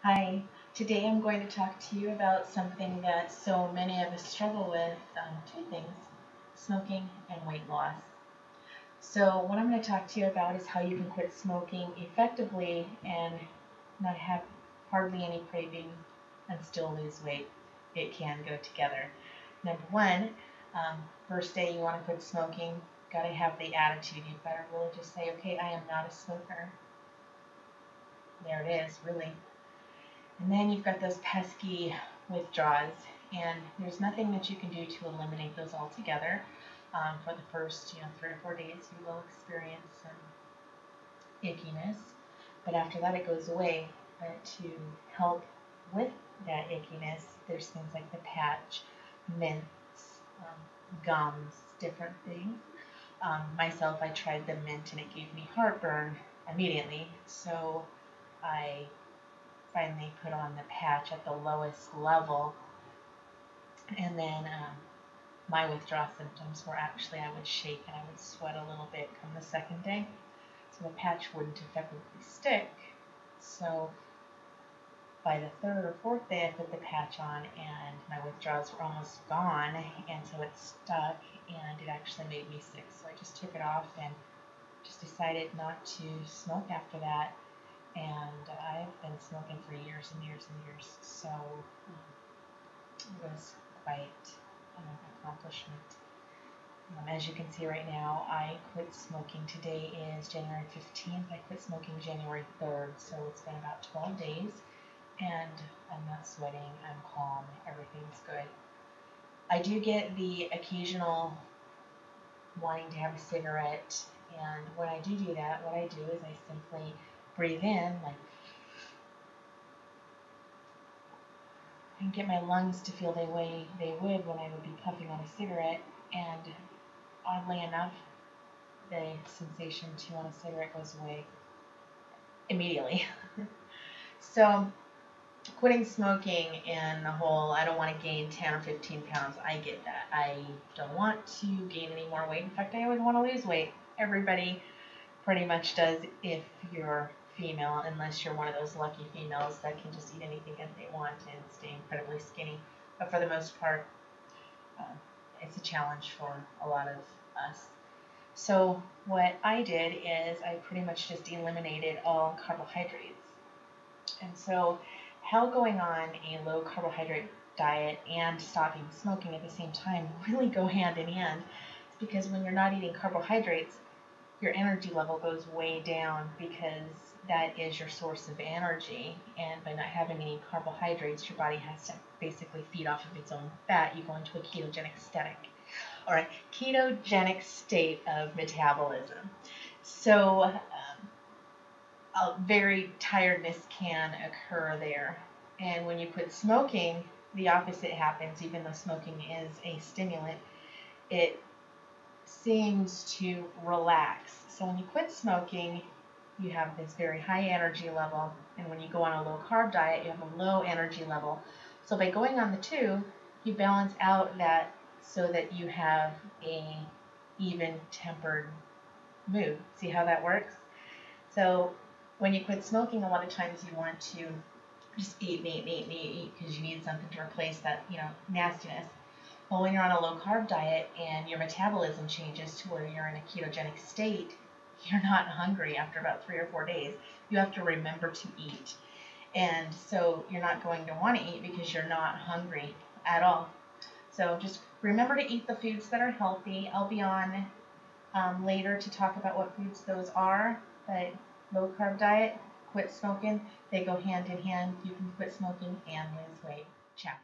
Hi, today I'm going to talk to you about something that so many of us struggle with, two things, smoking and weight loss. So what I'm going to talk to you about is how you can quit smoking effectively and not have hardly any cravings and still lose weight. It can go together. Number one, um, first day you want to quit smoking, got to have the attitude. You better really just say, okay, I am not a smoker. There it is, really. And then you've got those pesky withdrawals, and there's nothing that you can do to eliminate those altogether. For the first, 3 or 4 days, you will experience some ickiness, but after that, it goes away. But to help with that ickiness, there's things like the patch, mints, gums, different things. Myself, I tried the mint, and it gave me heartburn immediately, so I finally put on the patch at the lowest level, and then my withdrawal symptoms were actually I would shake and I would sweat a little bit come the second day, so the patch wouldn't effectively stick. So by the third or fourth day, I put the patch on and my withdrawals were almost gone, and so it stuck and it actually made me sick. So I just took it off and just decided not to smoke after that. And I've been smoking for years and years and years, so it was quite an accomplishment. As you can see right now, I quit smoking. Today is January 15th. I quit smoking January 3rd, so it's been about 12 days, and I'm not sweating, I'm calm, everything's good. I do get the occasional wanting to have a cigarette, and when I do that, what I do is I simply breathe in, like, and get my lungs to feel the way they would when I would be puffing on a cigarette, and oddly enough, the sensation to want a cigarette goes away immediately. So quitting smoking and the whole I don't want to gain 10 or 15 pounds, I get that. I don't want to gain any more weight. In fact, I always want to lose weight. Everybody pretty much does if you're female, unless you're one of those lucky females that can just eat anything that they want and stay incredibly skinny. But for the most part, uh, it's a challenge for a lot of us. So what I did is I pretty much just eliminated all carbohydrates. And so how going on a low carbohydrate diet and stopping smoking at the same time really go hand in hand. It's because when you're not eating carbohydrates, your energy level goes way down because that is your source of energy. And by not having any carbohydrates, your body has to basically feed off of its own fat. You go into a ketogenic state of metabolism. So very tiredness can occur there. And when you quit smoking, the opposite happens. Even though smoking is a stimulant, it seems to relax. So when you quit smoking, you have this very high energy level, and when you go on a low carb diet, you have a low energy level. So by going on the two, you balance out that so that you have a even tempered mood. See how that works? So when you quit smoking, a lot of times you want to just eat because you need something to replace that, nastiness. Well, when you're on a low carb diet and your metabolism changes to where you're in a ketogenic state, you're not hungry after about 3 or 4 days. You have to remember to eat. And so you're not going to want to eat because you're not hungry at all. So just remember to eat the foods that are healthy. I'll be on later to talk about what foods those are. But low carb diet, quit smoking, they go hand in hand. You can quit smoking and lose weight. Ciao.